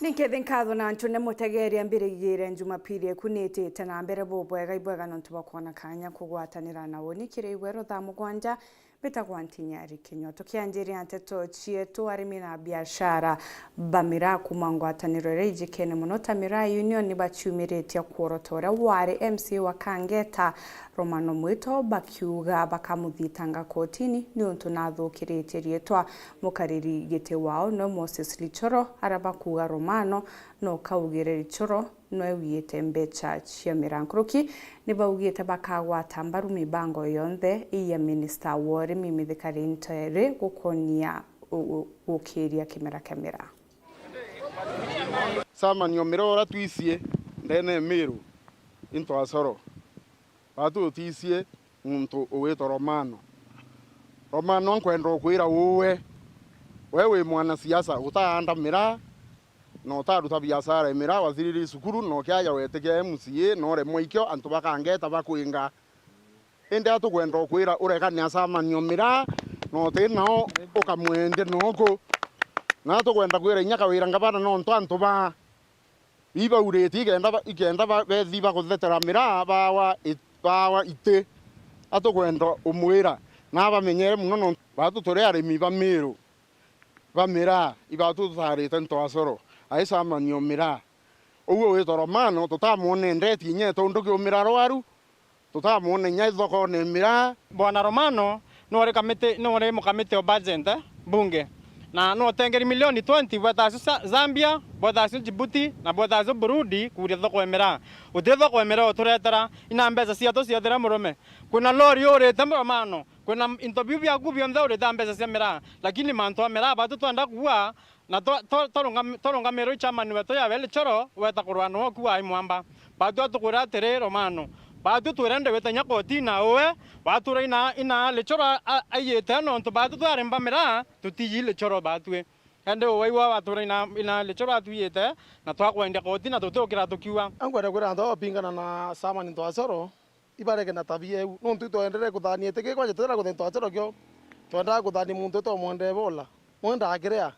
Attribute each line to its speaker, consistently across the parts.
Speaker 1: Nikethe nkatho na ntune mutegeria mbirigire Jumapili kunitite na mbere bubwega ibwega nontu bakwana kanya kugwatanira nawo nikire Weru Thaa Mugwanja betagwa NTINYARI KINYUA tukianjiria Nteto chietu arimi na biashara bamira kumangwataniro reji kene muno Tamira Union ni bachumiretia kuorotora wari MC wa Kangeta Romano Mwito bakiuga bakamuthitanga kotini ni untu nathukirite rietwa mukariri gite wao no Moses Lichoro arabakuga Romano no kaugire Lichoro no wiyete mbecha chia mirankuruki ni baugite bakagwata mbaru mibango yonthe iya minister wori mimithikari ntere gukonia ukiria kimera
Speaker 2: sama nyomero ora twisie ndene miru into asoro batu tisie muntu owito Romano nkwenda kwira wewe mwana siasa utaanda mira no taruta biashara mira waziriri sukuru no kya weteke MCA no re moikyo antu bakangeta bakuinga ende atukwenda kwira ureka nya sama nyomira no tinao ukamwende noko na tukwenda kwira inyaka wira ngabana no ntu ba iba ureti igenda bethi bakuthetera mira bawa ite atukwenda umwira na bamenyere muno no batu tore arimi bamiru bamira ibatu tharite nto asoro aisa manyomira uwo wito Romano tutamone ndeti nye tondo kyomira rwaru tutamone nya thoko ne mira
Speaker 3: bwana Romano no re mukamete budget bunge na no tengeri milioni 20 bwatasu Zambia bwatasu Djibouti na bwatasu Burundi kuria thoko emira uthetho ko emira oturetera ina mbeza cia to cia thera murume kuna lori orete Romano kuna interview bya gubyo ndore mbeza cia mira lakini manto mira batu twanda kuwa na toronga mero chama ni weto ya vele choro weta kurwano kuwa imwamba batu atukura tere Romano batu turende wetanya kotina owe batu ina le choro ayete no to batu twaremba mira tutiji le choro batwe ende owe wa batu ina le choro atuyete na twakwenda kotina tutokira tukiwa
Speaker 4: angwenda kwira ndo pingana na sama ni ndo asoro ibareke na tabia no ntu toendere kuthanie teke kwa jetera kuthento asoro kyo twenda kuthani muntu to monde bola mwenda agirea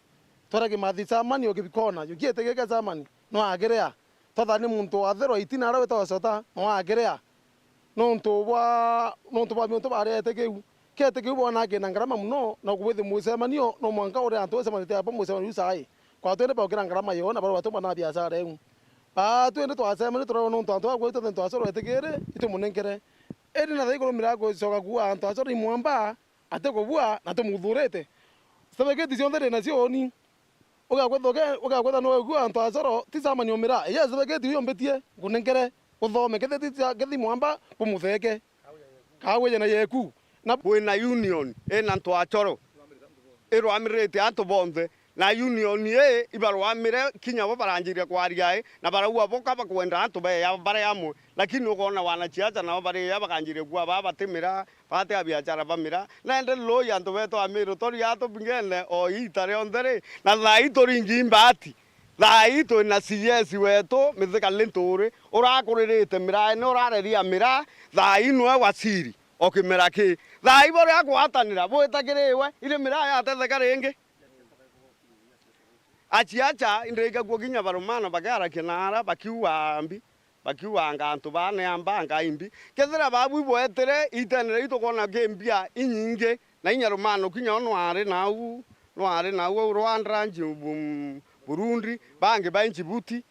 Speaker 4: tora ki mathi samani okibikona yukiete geke samani no agerea tada ni muntu athero itina ara weta sota no agerea no ntu ba arete keu kete keu bona ke na ngarama muno na kubethi musemanio no mwanka ore antu semani te apa musemani usai kwa twende pa kira ngarama yona baro watu bana biashara eu ba twende to asemani toro no ntu agwete ntu asoro etegere ite munenkere eri na thai ko mirago soka ku antu asoro imwamba ate ko bua na to muthurete sabegeti cionde na cioni ugakwetha no gwa antu asoro tisama nyomira yes begeti yo mbetie ngunenkere uthome ketheti gethi mwamba bumutheke kawe na yeku
Speaker 2: na wina union ena antu achoro irwamirite antu bonthe na union ibarwamire kinya baranjiria kwaria na barauwa boka bakwenda antu be ya bare yamwe lakini ukona wanachiacha na bare ya bakanjiria kwa batimira bate biashara bamira na ende loy antu beto amiru tori ato bingene o itare ondere na thai tori ngimbati thai to na CS weto mithika lentore urakuririte mira ne urareria mira thai no wasiri okimera ki thai bore agwatanira bwetakirewe ile mira ya tetheka ringi achiacha indega goginya baromana bagara kinara bakiwa ngantu bane ambanga imbi kethera babu bwetere itenere itokona gembia inyinge na inyaromano kinya nware nawo Rwanda Burundi bange ba Djibouti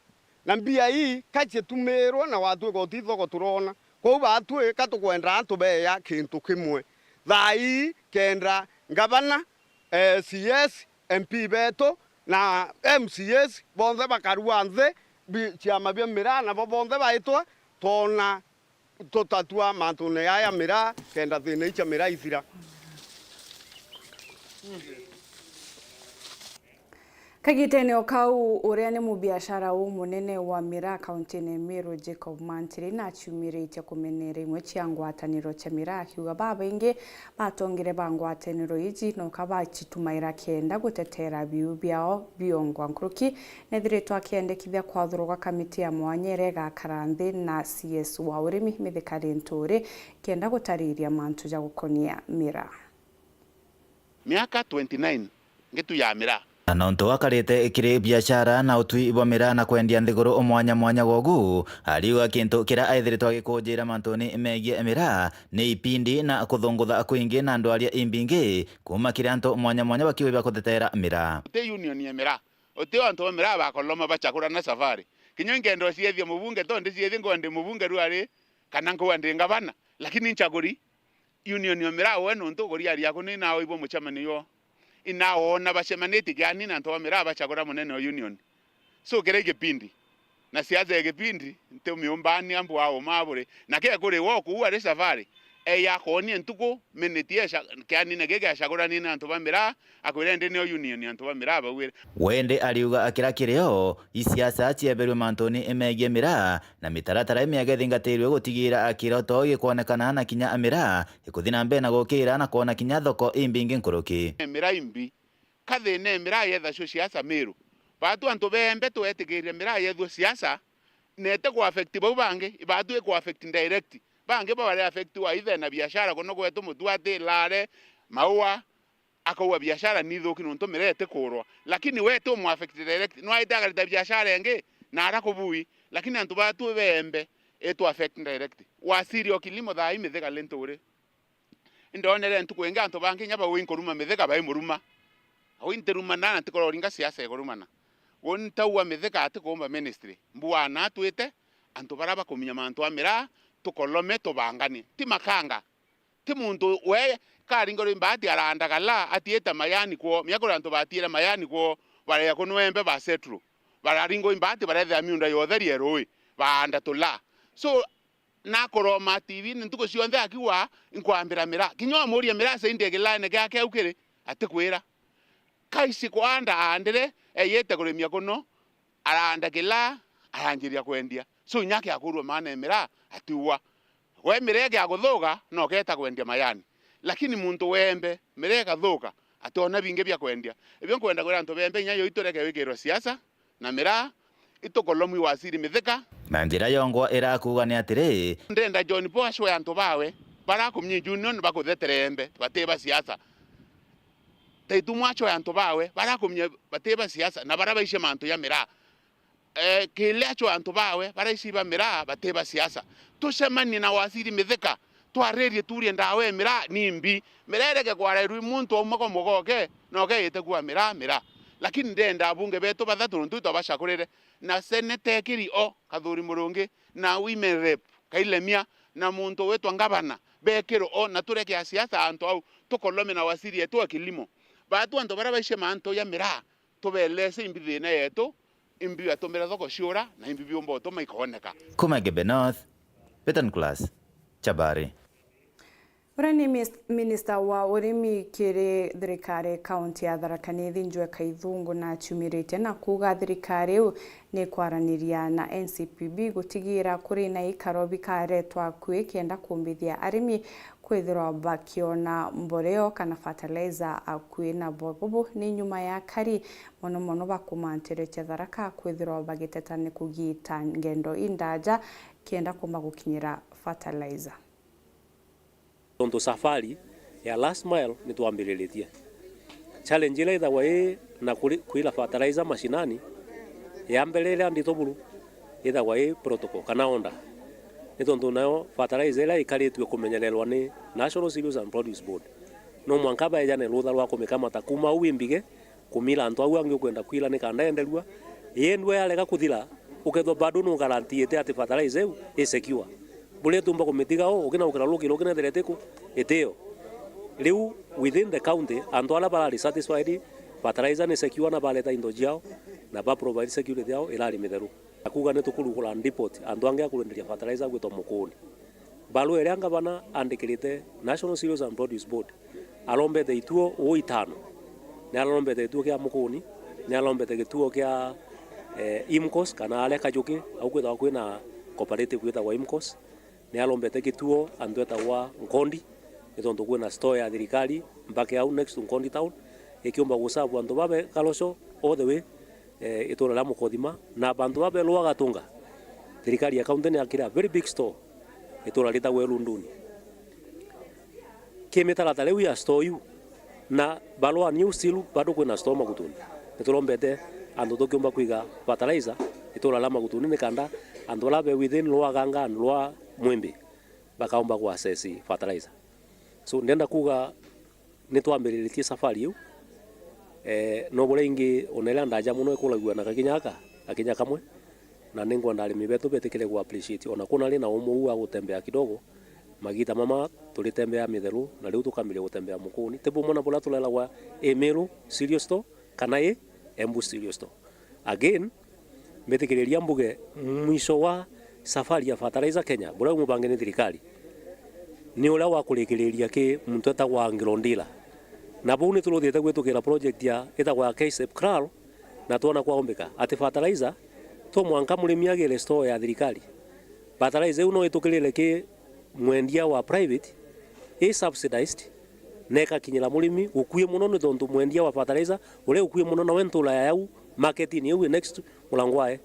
Speaker 2: na mbia hii kache tumero na watu gotitho goturona ko batwe katukwenda antu be ya kintu kimwe thai kendra ngabana CS MP beto na MCS bonde bakarua nze chiama bia mira na bonde baitwa tona totatua mantune ya mira kenda thine cha mira ithira
Speaker 1: Kagitene okau ureane mu biashara munene wa mira county ne Meru Jacob Mantiri na chumirite kumenere imwe chiangwataniro cha mira akiuga baba inge batongire bangwataniro iji no kabachitumaira kenda gutetera biu byao biongwa nkuruki nethiretwa kiendekithia kwathuruga kamiti ya mwanyere ga karanthi na CS wa urimi mithikari nturi kenda gutariria mantu ja gukonia mira
Speaker 5: miaka 29 ngetu ya mira Anonto akarite ikiri biashara na utui bwa mira na kwendia nthiguru omwanya mwanya gogu aliuga kintu kira aithiritwo agikunjira mantuni megie mira ni ipindi na kuthungutha kwingi na andu aria imbingi kuma kiri antu mwanya mwanya bakiuga kutetera mira
Speaker 6: te union ya mira ote antu mira bakoloma bachakura na safari kinyo ngendo ciethie mubunge tonde ciethie ngwande mubunge ruari kana ngwande ngabana lakini nchaguri union ya mira wenu ntuguri ari yako ni nawo ibo muchamanio inaona bashemaneti gani na ntoa mira bachagura munene wa union so gerege pindi na siaza egepindi nte miumbani ambu wao mabure na ke kure woku uare safari ya koni ntuko menetiesha kani na gege ashagura ni na ntoa mira akwirende ne union ya ntoa mira bawire
Speaker 5: wende aliuga akira kirio isiasa cieberwe mantoni emegie mira na mitaratara emiage thingatirwe gutigira akiroto gikuonekana na kinya amira ikuthina mbe na gukira na kuona kinya thoko imbingi nkuruki
Speaker 6: mira imbi kathine mira yetha cio siasa miru batu antu bembe twetigirie mira yetho siasa nete ku affect bo bange batu ku affect direct bange ba wale affect wa ithe na biashara kono kwetu mutu ati lare maua akawa biashara ni thoki nonto mirete kurwa lakini wetu mu affect direct no aitaga ta biashara enge na ara kubui lakini antu batu bembe etu affect direct wasiri okilimo thaa imithega lentore ndonere ntu kwenga antu bange nyaba winkoruma mithega bai muruma awinteruma na ntikoro ringa siasa egorumana wontawa mithega atikomba ministry mbwana twite antu baraba kuminya mantu amira tukolome tubangani ti makanga ti muntu we karingoro imbati aranda kala atieta mayani ko myakora antu batira mayani ko bare yakonwembe ba setru bararingo imbati bare tha miunda yotheri eroi baanda tula so na koroma tv ntuko cionthe akiwa inkwambira mira kinyo muri mira se indegelaine gake ukire atikwira kaisi kwanda andere eyete kuremia kono aranda kila aranjiria kwendia so nyake akurwa maana mira atiwa we mirege aguthuga no keta kwendia mayani lakini muntu wembe mirega thuga atona binge bya kwendia ibyo kwenda kwenda nto bembe nyayo itoreke wikirwa siasa na mira itokolomu wasiri mitheka
Speaker 5: na njira yongwa irakuga ni atiri
Speaker 6: ndenda John Bosch we anto bawe barakumnyi union bakutheterembe bateba siasa taitumwacho anto bawe barakumnye bateba siasa na barabaishe manto ya mira kilecho anto bawe baraisiba mira bateba siasa tusemani na wasiri mitheka twarerie turie ndawe mira nimbi mirereke kwareru muntu omako mogoke noke yetegwa mira lakini ndenda bunge beto bathatu ntuto bashakurire na senete kiri o kathuri murungi na women rep kailemia na muntu wetu ngabana bekero o na tureke siasa anto au tukolome na wasiri yetu akilimo batu anto barabaishe manto ya mira tubelese imbithina yetu imbi atomera thoko ciura na imbi biombo to maikoneka
Speaker 5: kuma Gebe North Betan Class Chabari
Speaker 1: Urani Minister wa urimi kiri thirikari kaunti ya Tharaka Nithi Njue Kaithungu na chumirite na kuga thirikari ni kwaraniria na NCPB gutigira kuri na ikaro bikaretwa kwikenda kumbithia arimi kwithirwa bakiona mboreo kana fertilizer akwi na bobobo ni nyuma ya kari mono bakumantere cha Tharaka kwithirwa bagiteta ni kugita ngendo indaja kienda kuma gukinyira fertilizer.
Speaker 7: Tonto safari ya last mile ni tuambiriretie challenge ile ida wae na kuila fertilizer mashinani ya mbelele ndito buru ida wae protocol kana onda ni tonto nayo fertilizer ile ikaletwe kumenyererwa ni National Cereals and Produce Board no mwankaba ejane rutha rwa kumikama takuma uimbige kumila antu au angi kwenda kwila ni kanda endelwa yendwe alega kuthira ukethwa bado no guarantee ati fertilizer is secure bule tumba komitiga o okina ukira loki lokina dereteko eteo leu within the county antu ala bala satisfied fertilizer ni secure na baleta indo jao na ba provide security yao ilali mitheru akuga ne tukuru kula depot antu ange akurenderia fertilizer gwito mukuni balu eranga bana andikirite National Cereals and Produce Board alombe de ituo o itano ne alombe de ituo kya mukuni ne alombe de ituo kya imkos kana ale kajuki au kwita kwina cooperative kwita wa imkos ne alombete kituo andweta wa Nkondi itondo kwena store ya thirikari mpaka au next to Nkondi town ikiomba gusabu andu babe kalosho all the way itola la mukodima na bandu babe lwa gatunga thirikari ya county ne akira very big store itola leta Weru nduni kemetala talewi ya store yu na balwa new still bado kwena store makutuni niturombete andu tukiumba kuiga fertilizer itura lama gutunini kanda andu labe within lwa ganga lwa mwembe bakaumba ku access fertilizer. So ndenda kuga nitwambiritie safari yu no burengi onela ndaja muno ikulagua na kakinya kamwe na ningwa ndalimi betu betikire ku appreciate ona kuna ri na umu wa gutembea kidogo magita mama tulitembea mitheru na riu tukamile gutembea mukuni tebu mona bula tulela wa Meru serious store kana Embu serious store again betikiriria mbuge mwisho wa safari ya fertilizer Kenya bura mubange ni thirikari ni ula wa kurekereria ki muntu etagwa Ngirondila na buni tulothiete gwitukira project ya etagwa KSEP Kral na tuona kwa ombeka ati fertilizer to mwanka murimi agire store ya thirikari fertilizer uno itukirire ki mwendia wa private subsidized neka kinyira murimi ukuye muno ni tondu mwendia wa fertilizer ule ukuye muno na wentula ya yau marketing yau next mulangwae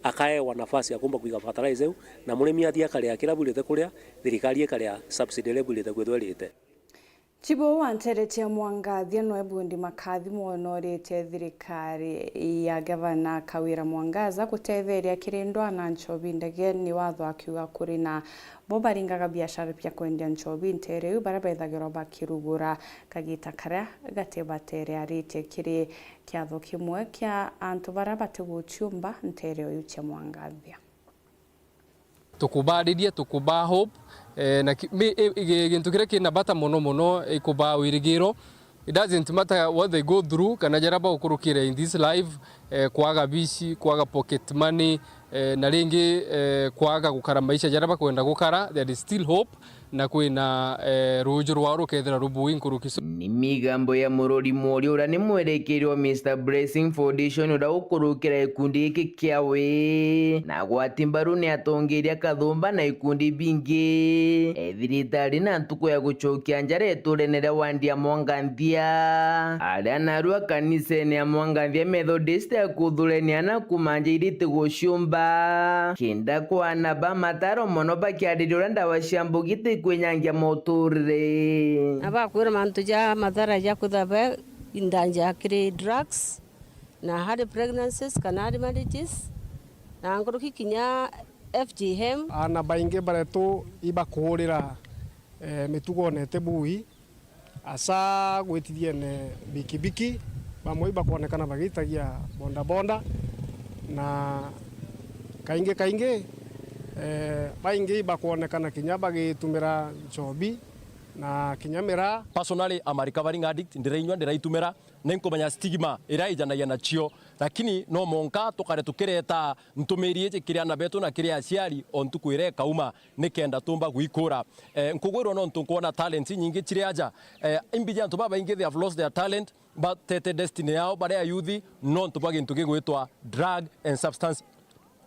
Speaker 7: akae wa nafasi ya kumba kuiga fertilizer na murimi athia kale akira bulite kuria thirikari ekale subsidy level ite gwetwerite
Speaker 1: Chibo wanteretia Mwangathia no ebundi makathi mwonorete thirikari ya gavana Kawira Mwangaza gutetheria kirindo na nchobi ndege ni watho akiuga kuri na bobaringaga biashara pia kwendia nchobi ntere barabethagiro bakirugura kagita karia gatebatere arite kiri kiatho kimwe kia antu barabate guchumba ntere uyu cha Mwangathia
Speaker 8: tukubaririe tukuba hope na gintu kire kina bata mono ikuba wirigiro. It doesn't matter what they go through kana jaraba ukurukire in this life kwaga bici kwaga pocket money na ringi kwaga gukara maisha jaraba kwenda gukara there is still hope na kwina rujo rwaro kethera rubu inkurukiso
Speaker 9: ni migambo ya murori mori ura ni mwerekerio Mr Blessing Foundation ura ukurukira ikundi iki kiawe na gwatimbaru ni atongeria kathumba na ikundi bingi thirikari na ntuko ya gucokia njare turenere wandia Mwangathia aria narua kaniseni ya Mwangathia Methodist ya kuthurenia na kumanja irite gucumba kinda kwana ba mataro mono bakiaririo ndawa cia mbugite kwenyangia moturire
Speaker 10: abakwira mantu ja madhara ja kuthabe indanja kire drugs na hard pregnancies kana hard marriages na nguruki kinya FGM
Speaker 4: ana bainge baretu ibakurira mitugo nete bui asa gwitithie ne bikibiki bamwe bakuonekana bagitagia bonda na kainge baingi bakuonekana kinya bagitumira nchobi na kinyamira.
Speaker 11: Personally I'm a recovering addict ndirainywa ndiraitumira nenkomanya stigma iraijanagia na chio lakini no monka tukare tukireta ntumirie kiria na betu na kiria aciari ontukwire kauma nikenda tumba gwikura nkugwirwo no ntukuona talent nyingi chiriaja imbija ntu baba ingi they have lost their talent but tete destiny yao bare youth no ntubage ntuge gwitwa drug and substance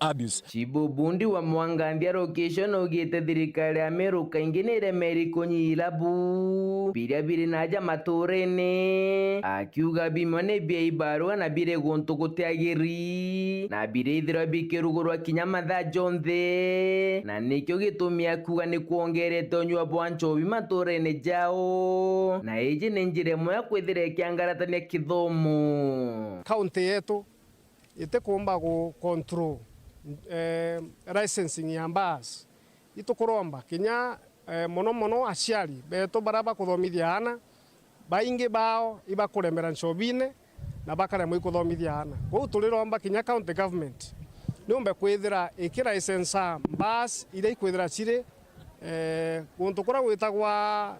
Speaker 11: abuse.
Speaker 9: Chibubundi wa Mwangathia location ogete thirikari ya Meru kaingi ni remeri kunyilabu biria biri naja maturene akiuga bimone bia ibarua na bire guntu guteagiri na bire ithira bikirugurwa kinya mathaa jonthe na nikyo gitumia kuga ni kuongerete unywa bwa nchobi maturene jao na iji ni njira imwe ya kwithira kiangaratania kithomo.
Speaker 4: Kaunti yetu ite kumba ku control licensing ya bus itukuromba kinya mono aciari beto baraba kuthomithia ana baingi bao ibakuremera nchobine na bakaremwa ikuthomithia ana ko turiromba kinya county government niumbe kwithira iki license bus ile ikwithira chire kuntu kura gwitagwa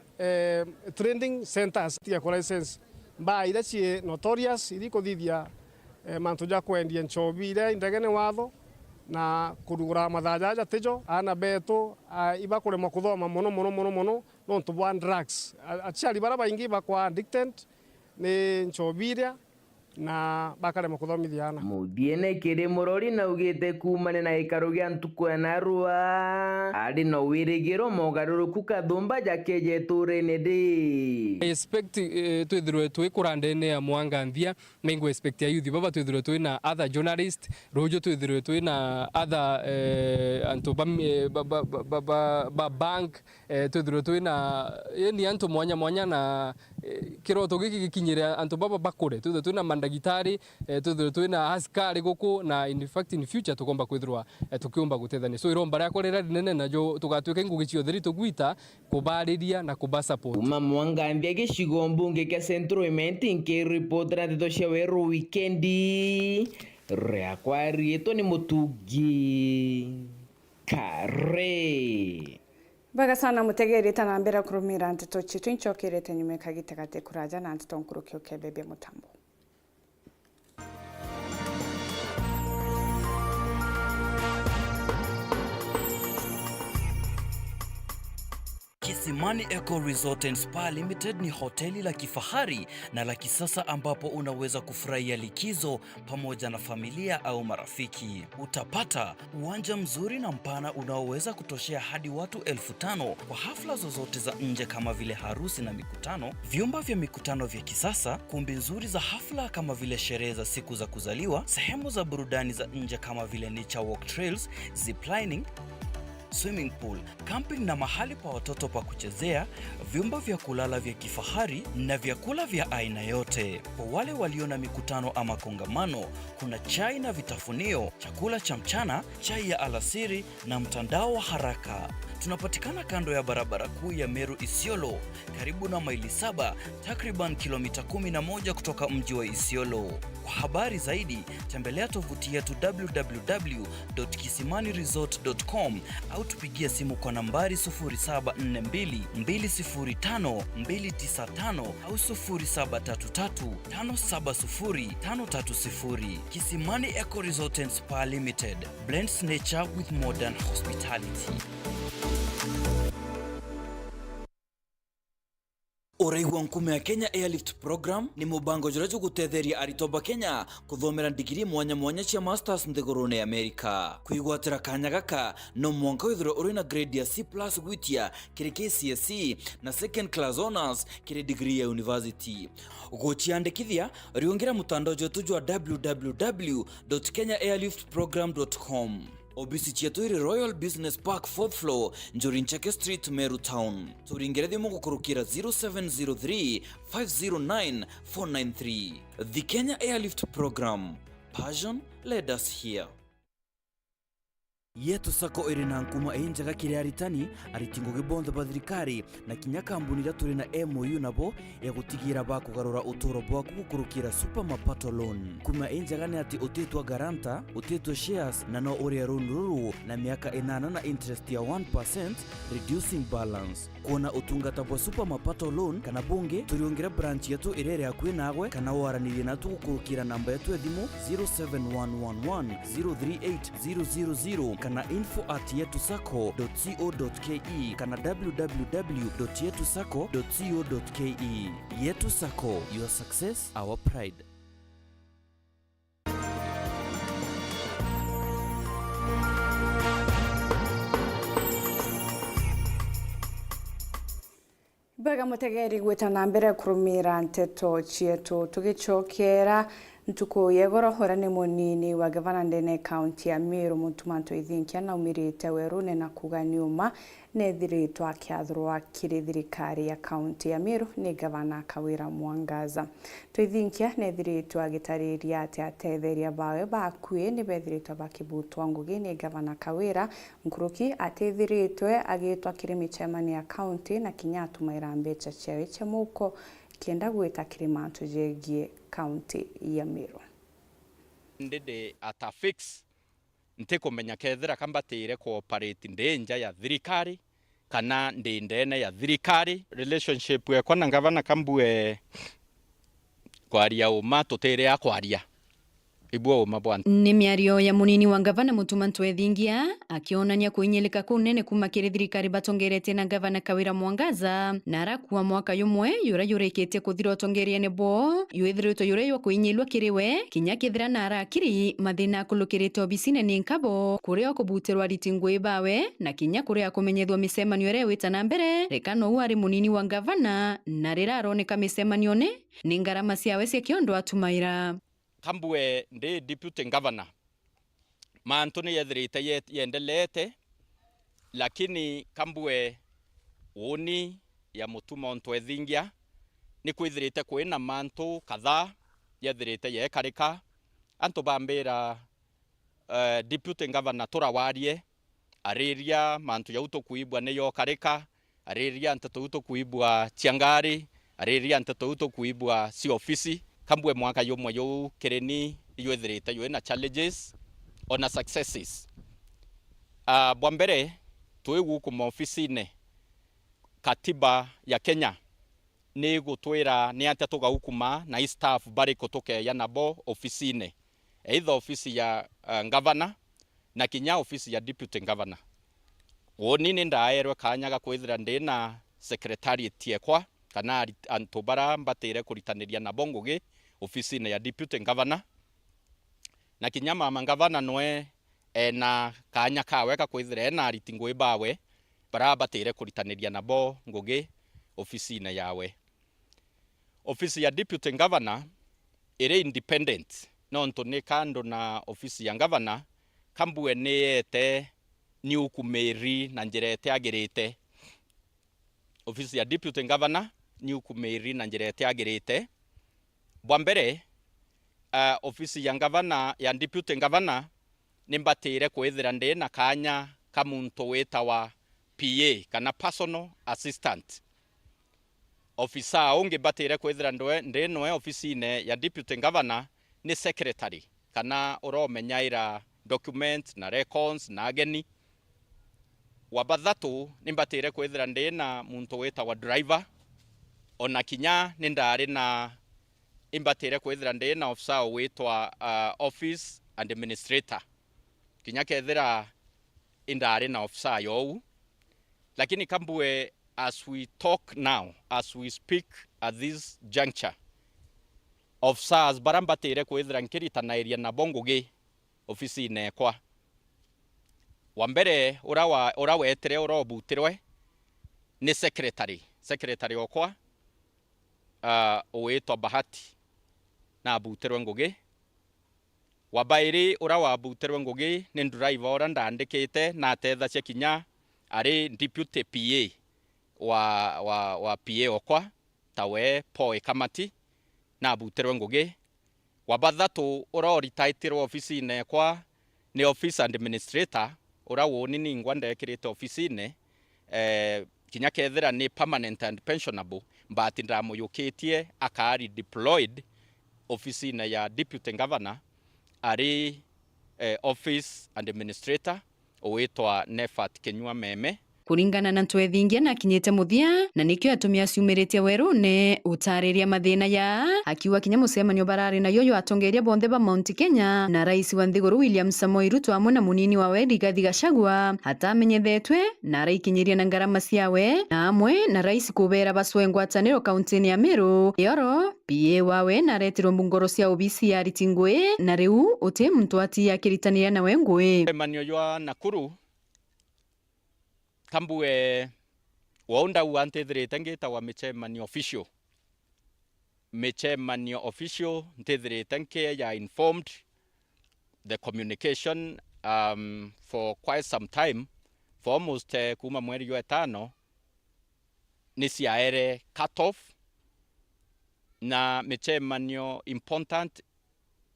Speaker 4: training centers tia ku license ba ile chi notorious ili kuthithia mantu ja kwendia nchobi ile ndegene watho na kurugura mathajaja tijo ana beto ibakuremwa kuthoma mono no tubwa drugs aciari bara baingi bakwa addicted ni nchobiria na bakaremwa kuthomithia ana
Speaker 9: mudiene kiri murori na ugite kumane na ikaro gya ntuko na rua ari no wirigiro mogaruruku kathumba jakeje turene de
Speaker 8: expect twithirwe twikurandene ya Mwangathia mengo expect ya youth baba twithirwe twina other journalist rojo twithirwe twina other anto ba bank twithirwe twina ni anto mwanya na kiroto giki gikinyira antu baba bakure twina mandagitari twina askari guku na in fact in future tukomba kwithirwa tukiumba gutethania so iromba ria korera rinene najo tugatuike ngugi cio theri tugwita kubariria na kuba support
Speaker 9: uma mwangambia gicigo mbunge kia Central Imenti nkiripoti na Nteto cia Weru wikendi riakwa rieto ni Mutungi Kare.
Speaker 1: Baga sana mutegeri tanambira kurumira Nteto chitu inchokirete nyume kagitegate kuraja na Nteto nkurukio kebebe mutambo.
Speaker 12: Kisimani Eco Resort and Spa Limited ni hoteli la kifahari na la kisasa ambapo unaweza kufurahia likizo pamoja na familia au marafiki. Utapata uwanja mzuri na mpana unaoweza kutoshea hadi watu 5,000 kwa hafla zozote za nje kama vile harusi na mikutano, vyumba vya mikutano vya kisasa, kumbi nzuri za hafla kama vile sherehe za siku za kuzaliwa, sehemu za burudani za nje kama vile nature walk trails, ziplining, swimming pool, camping na mahali pa watoto pa kuchezea, vyumba vya kulala vya kifahari na vyakula vya aina yote. Kwa wale walio na mikutano ama kongamano, kuna chai na vitafunio, chakula cha mchana, chai ya alasiri na mtandao wa haraka. Tunapatikana kando ya barabara kuu ya Meru Isiolo, karibu na maili 7, takriban kilomita 11 kutoka mji wa Isiolo. Kwa habari zaidi, tembelea tovuti yetu www.kisimaniresort.com au tupigie simu kwa nambari 0742 205 295 au 0733 570 530. Kisimani Eco Resort and Spa Limited blends nature with modern hospitality. Ureigwa nkume ya Kenya Airlift Program ni mubango jurajo gutetheria aritoba Kenya kuthomera digiri mwanya cia masters nthigurune Amerika. Kwigwatira kanya gaka no mwanka withiro uri na grade ya C+ gwitia kiri KCSE na second class honors kiri degree ya university. Ugochiandikithia riongera mutandao jotu jwa www.kenyaairliftprogram.com. Obisi chetu iri Royal Business Park 4th floor, Njorinchake Street, Meru Town. Turingere thimu gukurukira 0703 509 493. The Kenya Airlift Program. Passion led us here. Yetu sako iri na nkuma enjaga kiri aritani aritingo gibondo badrikari na kinya kambuni ira turi na MOU nabo ya gutigira bakugarura utoro bwaku gukurukira super mapato loan. Kuma enjaga ni ati utetwa garanta, utetwa shares na no uri ruru na miaka 8 na interest ya 1% reducing balance. Kuona utungata bwa super mapato loan kana bunge turiongera branch yetu irere akwe nagwe kana waranire na tugukurukira namba yetu edimu 0711038000 kana info@yetusako.co.ke kana www.yetusako.co.ke. Yetu Sako, your success, our pride.
Speaker 1: Baga mutegeri gwetana mbere kurumira Nteto chietu tugichokera ntuko yegoro horane munini wa gavana ndene county ya Meru mutumanto ithinkia na umirite Weru na kuganiuma nethiritwo akiathirwa kiri thirikari ya county ya Meru ni gavana Kawira Mwangaza. Twithinkia nethiritwo agitariria ati atetheria bawe bakue ni bethiritwo bakibutwa ngugi ni gavana Kawira nkuruki atethiritwe agitwa kiri michemani ya county na kinyatumaira mbecha chewe chemuko kienda gwita kirimantu jegie county ya Meru.
Speaker 13: Ndede atafix ntikumenya kethira kambatire cooperate ndenja ya thirikari kana ndendene ya thirikari relationship yakwa na gavana kambue kwaria uma tutire ya kwaria ibwo uma bwana.
Speaker 14: Ni miario ya munini wa gavana mutumanto ethingia akionania kuinyeleka kunene kuma kiri thirikari batongerete na gavana Kawira Mwangaza na arakuwa mwaka yumwe yura yurekete kuthira utongeria nebo yuithirito yura yo kuinyelwa kiriwe kinya kithira na arakiri mathina kulukirite obisine ni nkabo kuria kubutirwa ritingwe bawe na kinya kuria kumenyethwa misemanio ire witana mbere rekano wari munini wa gavana na riraroneka misemanio ni ngarama ciawe cia kiondo atumaira.
Speaker 13: Kambue ndi deputy governor mantuni yethirite yendelete lakini kambue uni ya mutuma onto ethingia ni kwithirite kwina mantu kadhaa yethirite yekarika antu bambira deputy governor turawarie ariria mantu ya utokuibwa ni yokarika ariria Nteto utokuibwa Chiangari ariria Nteto utokuibwa si ofisi kambwe mwaka yomwe yo kireni yethirite yoina challenges ona successes bwambere tuigu kuma ofisine katiba ya Kenya ni gutwira ni atia tugaukuma na staff bari kutuke ya nabo ofisine either ofisi ya governor na kinya ofisi ya deputy governor. Woni ni ndaerwe kanyaga kwithira ndina secretariat yakwa kana antu bara mbatire kuritaniria nabo ngugi ofisine ya deputy governor na kinya mama governor noe na kanya kawe ka kwithira na ritingwe bawe bara batire kuritaniria nabo ngugi ofisine yawe. Ofisi ya deputy governor ire independent no ntone kando na ofisi ya governor kambwe niete ni ukumeri na njirete agirite. Ofisi ya deputy governor ni ukumeri na njirete agirite. Bwambere ofisi ya governor ya deputy governor nimbatire kwithira ndi na kanya kamuntu wetawa PA kana personal assistant. Ofisa ungi batire kwithira ndi noe ofisine ya deputy governor ni secretary kana uromenyaira document na records na ageni. Wabathatu nimbatire kwithira ndi na muntu wetawa driver ona kinya nindari na imbatire kwithira ndi na ofisa wetwa office administrator kinya kethira indari na ofisa yo. Lakini kambwe as we talk now, as we speak at this juncture, officers barambatire kwithira nkiritanairia na bongugi ofisi nekwa. Wambere ura wetere urobutirwe ni secretary okwa owetwa Bahati na abutirwe ngugi. Wabairi ura wabutirwe ngugi ni driver ora ndandikite na tetha cia kinya ari deputy PA wa PA okwa tawe Poi Kamati na abutirwe ngugi. Wabathatu ura retaitirwe ofisine kwa ni office administrator ura woni ni ngwanda ekirite ofisine kinya kethira ni permanent and pensionable but ndamuyukitie akari deployed ofisine ya deputy governor ari office administrator owetwa Nefat KINYUA meme.
Speaker 14: Kuringana na ntwethingia na kinyite muthia na nikio atumia ciumiritie Weru ne utariria mathina ya akiwa kinya mucemanio barari na yoyo atongeria bonthe ba Mount Kenya na rais wa Nthiguru William Samoei Ruto amwe na munini wawe Rigathi Gachagua hatamenyethetwe na araikinyiria na ngarama ciawe na amwe na rais kubera bacwe ngwataniro kaunti-ini ya Meru yoro PA wawe na retirwo mbungoro cia OBC ya Ritingwe na riu uti muntu ati akiritanira nawe ngui
Speaker 13: Manyo ywa Nakuru kambwe waunda uantethirite ngita wa michemanio official ntethirite nke ya informed the communication for quite some time for almost kuma mweri wa 5 ni ciaere cut off na michemanio important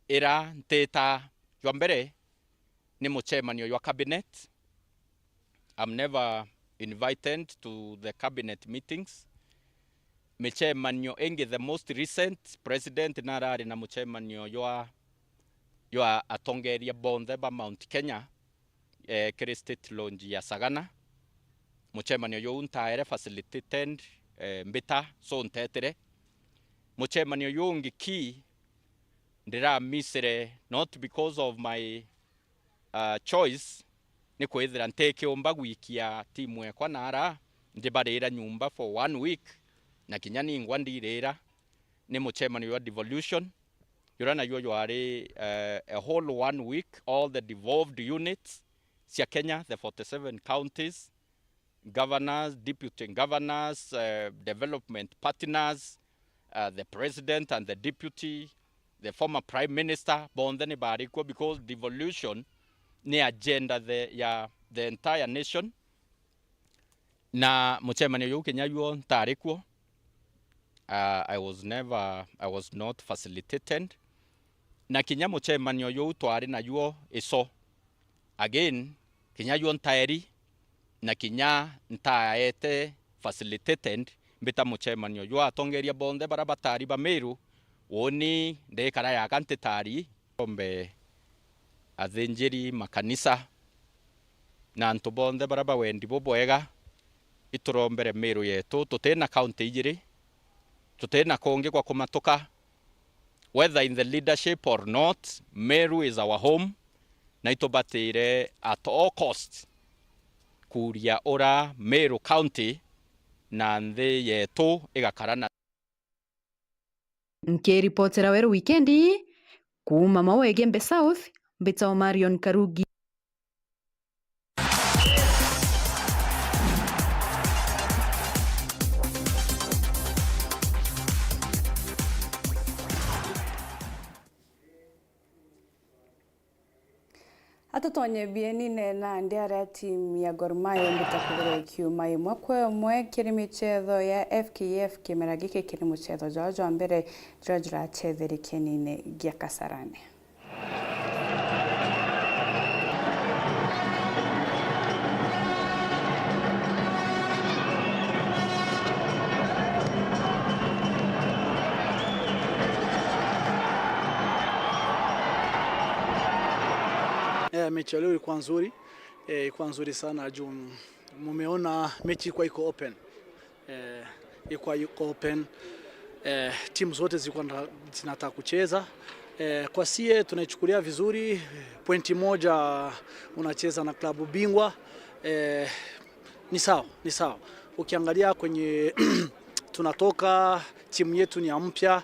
Speaker 13: era nteta ywa mbere ni muchemanio ywa cabinet. I'm never invited to the cabinet meetings. Michemanio engi the most recent president narari na muchemanio ywa atongeria bonthe ba Mount Kenya kiri state lounge ya Sagana. Muchemanio yo untaere facilitated mbita so ntetere. Muchemanio yo ngi key ndira misere not because of my choice ni kwithira nteke omba gwikia timu ekwa nara ndibarira nyumba for 1 week na kinya ni ngwandirira ni muchemanio wa devolution yurana yo ari a whole 1 week all the devolved units cia Kenya, the 47 counties, governors, deputy governors, development partners, the president and the deputy, the former prime minister bonthe ni barikwo because devolution ni agenda the entire nation na muchemanio yu Kenya yuo ntarikwo I was not facilitated. Na kinya muchemanio yu twari na yuo iso. Again, kinya yuo ntaeri na kinya ntaete facilitated mbita muchemanio yu atongeria bonde barabatari ba Meru woni de karaya kantetari ombe athinjiri makanisa na ntubonde baraba wendi bobwega iturombere Meru yetu tutena county ijiri tutena konge kwa kumatoka. Whether in the leadership or not, Meru is our home. Na itobatire at all costs kuria ora Meru County na nthi yetu igakarana.
Speaker 14: Nkiripotera Weru wikendi kuma Mawege South, Mbitao Marion Karugi.
Speaker 1: Atotonye bieni na ndiara timu ya Gor Mahia mbitakugura kiuma imwe kwa mwe kiri michetho ya FKF kimera giki kiri muchetho jojo mbere jojura chetheri kenine gya Kasarani.
Speaker 15: Mechi leo ilikuwa nzuri sana juu mumeona mechi kwa iko open. Iko open. Timu zote zilikuwa zinataka kucheza. Kwa sie tunaichukulia vizuri, pointi moja unacheza na klabu bingwa. Ni sawa. Ukiangalia kwenye tunatoka, timu yetu ni mpya.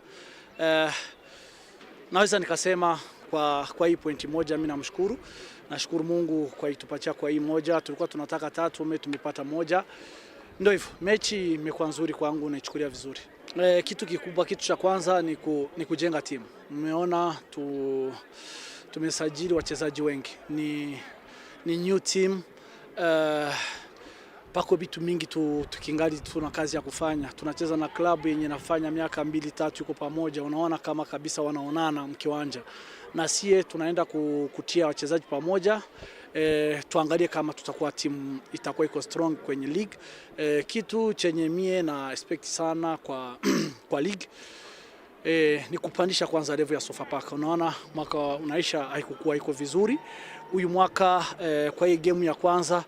Speaker 15: Naweza nikasema kwa hii pointi moja mimi namshukuru. Nashukuru Mungu kwa itupatia kwa hii moja. Tulikuwa tunataka 3, tumepata 1. Ndio hivyo. Mechi imekuwa nzuri kwangu, naichukulia vizuri. Kitu kikubwa, kitu cha kwanza ni kujenga timu. Mmeona tumesajili wachezaji wengi. Ni new team. Pako vitu mingi tukingali tuna kazi ya kufanya. Tunacheza na klabu yenye nafanya miaka 2-3 yuko pamoja. Unaona kama kabisa wanaonana mkiwanja. Na sie tunaenda kutia wachezaji pamoja. Tuangalie kama tutakuwa timu itakuwa iko strong kwenye league. Kitu chenye mie na expect sana kwa league ni kupandisha kwanza level ya Sofapaka. Unaona mwaka unaisha haikukuwa iko vizuri. Huyu mwaka kwa hii game ya kwanza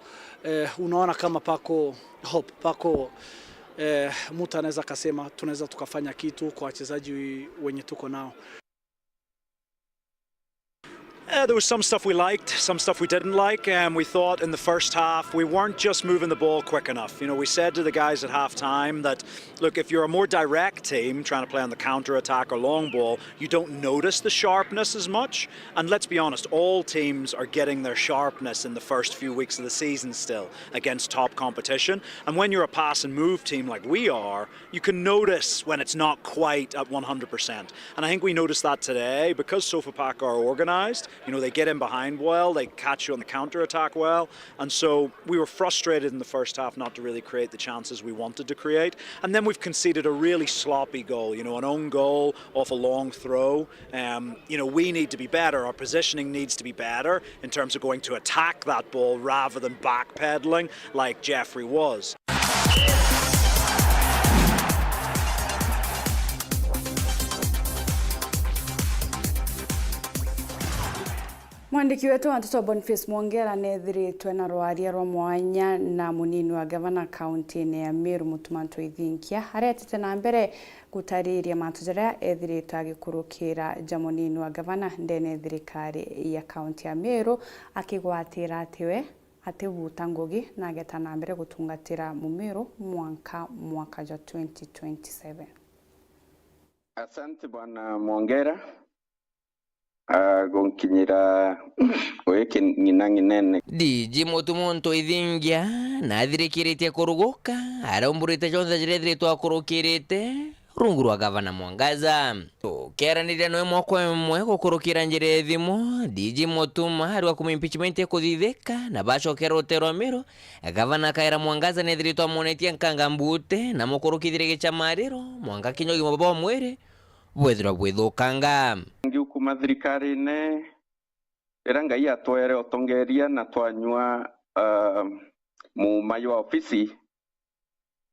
Speaker 15: unaona kama pako hope, pako mtu anaweza kasema tunaweza tukafanya kitu kwa wachezaji wenye tuko nao.
Speaker 16: There was some stuff we liked, some stuff we didn't like. We thought in the first half we weren't just moving the ball quick enough. You know, we said to the guys at half-time that, look, if you're a more direct team trying to play on the counter-attack or long ball, you don't notice the sharpness as much. And let's be honest, all teams are getting their sharpness in the first few weeks of the season still against top competition. And when you're a pass and move team like we are, you can notice when it's not quite at 100%. And I think we noticed that today because Sofapaka are organised. You know, they get in behind well, they catch you on the counter-attack well, and so we were frustrated in the first half not to really create the chances we wanted to create. And then we've conceded a really sloppy goal, you know, an own goal off a long throw. You know, we need to be better, our positioning needs to be better in terms of going to attack that ball rather than backpedaling like Jeffrey was.
Speaker 1: Mwandiki wetu Nteto Boniface Mwongera nethiritwe na rwaria rwa mwanya na munini wa gavana county ya Meru Mutumanto Ithinkia aretete na mbere gutariria matujara ethiritwe agikurukira jamunini wa gavana ndene thirikari ya county ya Meru akigwatira atiwe atibuta ngugi na ageta na mbere gutungatira mu Meru mwaka ja 2027.
Speaker 17: Asante bwana Mwongera. Gonkinyira weke nginanginene
Speaker 9: DJ Mutumanto Ithinkia na thirikirite kuruguka aramburite jonza jirethire twa kurukirite rungu rwa gavana Mwangaza. Tukiaranĩria noe mwako emwe gukurukira njira ethimu DG Mutuma hari wa kumimpeachment kuthithika na bacokera Utero Meru gavana Kaira Mwangaza nethirĩtwo amonetie nkanga mbute na mukurukithire gichamariro mwanga kinyogi mababa mwere bwethira bwithukanga
Speaker 17: ngiukuma thirikari-inĩ ĩrĩa Ngai atwere ũtongoria na twanyua mumayo wa ofisi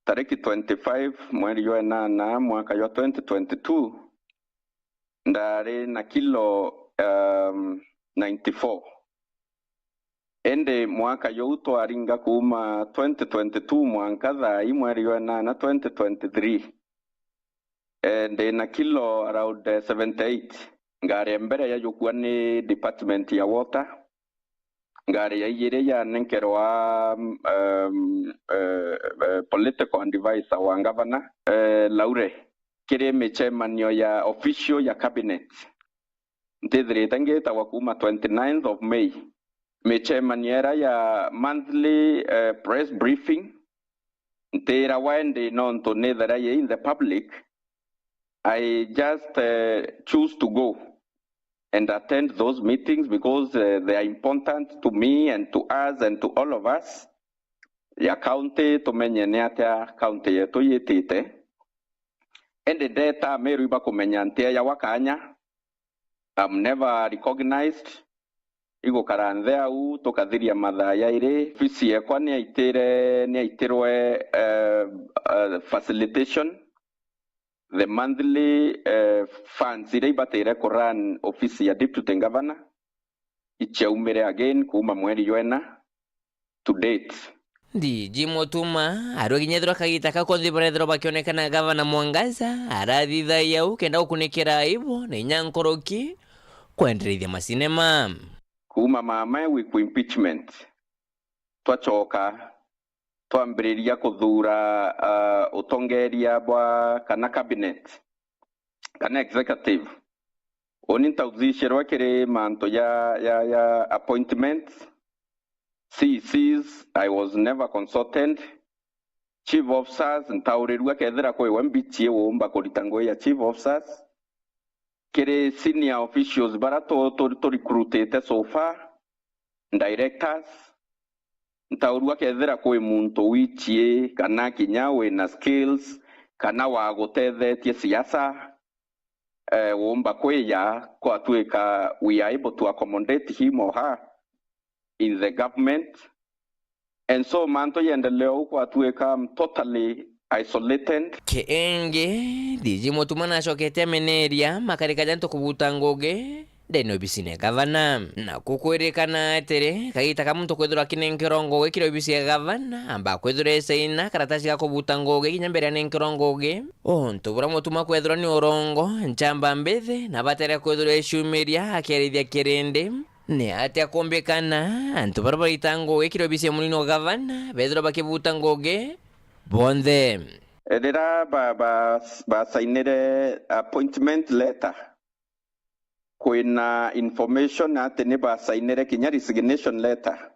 Speaker 17: tariki 25 mweri wa 8 mwaka wa 2022 ndari na kilo 94 ende mwaka yo twaringa kuma 2022 mwanka thai mweri wa 8 2023 ende na kilo around 78 ngari mbere ya yukua ni department ya water ngari ya igire ya nenkerwa political advisor wa governor Laure kire mechemanio ya official ya cabinet ntithirite ngita wa kuma 29th of May mechemaniera ya monthly press briefing ntira wende nonto nethera ye in the public. I just choose to go and attend those meetings because they are important to me and to us and to all of us. Ya county tumenye ni atia county yetu yitite. Ende data Meru iba kumenya ntia ya wakanya. I'm never recognized. Igo karanthea u tukathiria mathaya ire. Ofisi yakwa ni aitirwe facilitation. The monthly funds ire ibatire kuran ofisi ya deputy governor ichaumire again kuma mweri yoena to date.
Speaker 9: DG Mutuma aroginyethro kagita kakothi barethro bakionekana gavana Mwangaza arathitha yau kenda gukunikira ibo na nyankoroki kwendereithia masinema
Speaker 17: kuma mama with impeachment twachoka twambiriria kuthura utongeria bwa kana cabinet kana executive oni ntauthishirwa kiri manto ya appointments CCs. I was never consulted. Chief officers ntaurirwa kethira kwe wambichie womba kuritango ya chief officers kiri senior officials bara to recruited so far directors ntaurua kethira kwe muntu wichie kana kinyawe na skills kana wa gutethetie siasa womba kweya kwa tuika we are able to accommodate him or her in the government, and so manto yendeleo kwa tuika totally isolated.
Speaker 9: Keenge DG Mutuma nacokete ameneria makarika janto kubuta ngoge ndeno bisine gavana na kukwirikana atiri kagita kamuntu kwithura kinenkirongo gikiro ibisi ya gavana amba kwithura seina karatasi ga kubuta ngoge kinyambere nenkirongo onto bura Mutuma kwithura ni orongo nchamba mbethe na batere kwithura ishumiria akerithia kirende ne atia kombekana anto barabara itango gikiro ibisi ya mulino gavana bethura bakibuta ngoge bonde
Speaker 17: edera ba sainere appointment letter kwina information ati ni ba sainere kinya resignation letter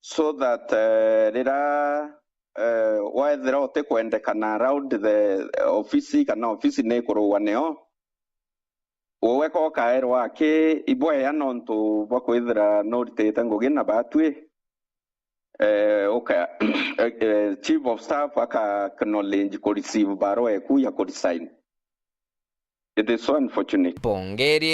Speaker 17: so that waethera ote kwendekana around the office kana office ne kuruwa neo wowe ko kaerwa ke ibwe ya nonto bakwethera no ritete ngugi na batwe okay chief of staff aka acknowledge ko receive baro eku ya ko resign. It is so unfortunate.
Speaker 9: Pongeri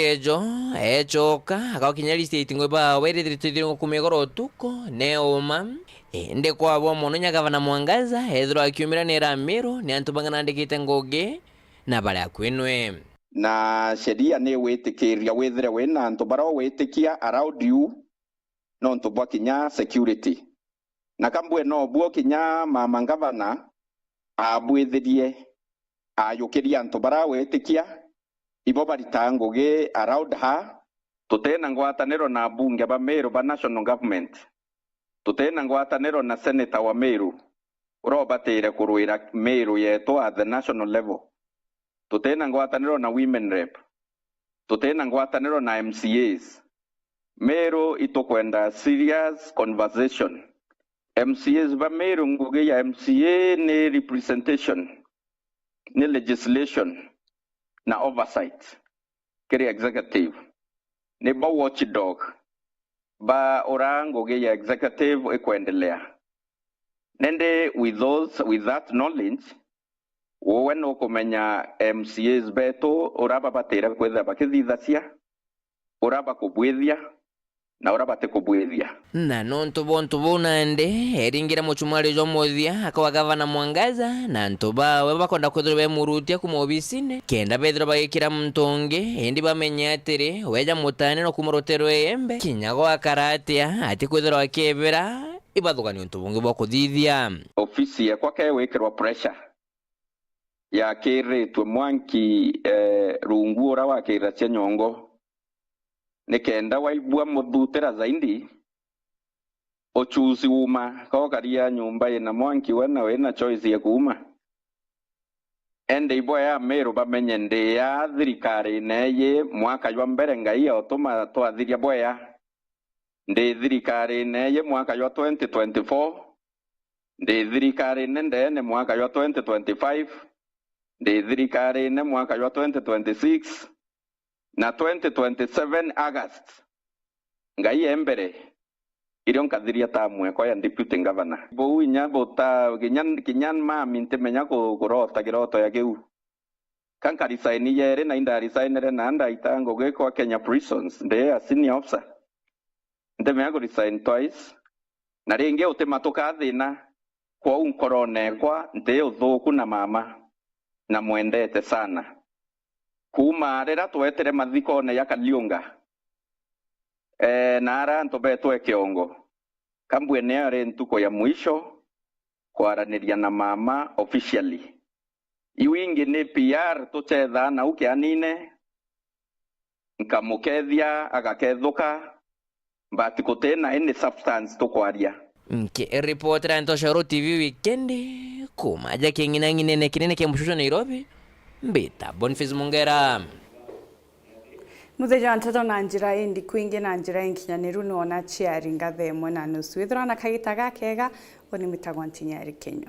Speaker 9: echoka akakinyari state ngweba were tritiro kumegoro tuko neoma ende kwa bo mono nya gavana Mwangaza ethro akiumira ne Ramiro ne antubangana ndikite ngoge na bale akwenwe
Speaker 17: na sheria ne wetikiria wethere wena antubaro wetikia around you no ntubwa kinya security na kambwe no bwo kinya mama gavana abwetherie ayukiria ntubara wetikia ibo baritango ge around her tutena ngwatanero na bunge ba Meru ba national government tutena ngwatanero na senator wa Meru urobatire kuruira Meru yeto at the national level tutena ngwatanero na women rep tutena ngwatanero na MCAs Meru itokwenda serious conversation MCAs ba Meru nguge ya MCA ni representation ni legislation na oversight kiri executive ni ba watchdog ba orango ge ya executive ikuendelea nende with that knowledge wowe no kumenya MCAs beto uraba batera kwetha bakithithacia uraba kubwithia na uraba tekubwithia
Speaker 9: na nonto bonto bonande eringira muchumari jo mothia akawa gavana Mwangaza na ntoba we bakonda kwethirwe murutia kuma obisine kenda bethiro bagikira mtonge endi bamenya atiri weja mutane no kumurotero embe kinyago akaratia ati kwethirwa kebera ibathugani nto bonge bokuthithia
Speaker 17: ofisi yakwa kewikirwa pressure ya kere tu mwanki rungu ora wa kera cia nyongo nikenda waibua muthutira zaidi ochuzi uma kokaria nyumba ina mwanki wena choice ya kuuma ende ibo ya Meru bamenye ndi ya thirikari neye mwaka jwa mbere ngai otuma twathiria boya ndi thirikari neye mwaka jwa 2024 ndi thirikari nende mwaka jwa 2025 ndi thirikari ne mwaka jwa 2026 na 2027 August ngai embere irio nkathiria ta mweko ya deputy governor bo inya bota kinyan mami ntemenya kurota giroto ya giu kanka resign yere na inda resignere na anda itango geko Kenya prisons nde a senior officer ntemenya ku resign twice na ringe utematoka thina kwa unkorone kwa nte uthuku na mama na mwendete sana kuma rera twetere mathikone ya Kaliunga na ara ntobetwe kiongo kambwene are ntuko ya mwisho kwaraniria na mama officially iwingi ni PR tuchetha na ukianine nkamukethia agakethuka but kutena any substance tukwaria
Speaker 9: nke reporter Ntoshoro TV weekend kumaja kingina kinene kemushusho Nairobi mbita Boniface Mungera
Speaker 1: mutheja Nteto na njira indi kwingi na njira inkinyaniru nona chiari ngathemwe na nusu ithira na kagita gakega oni mitagwa NTINYARI Kenya.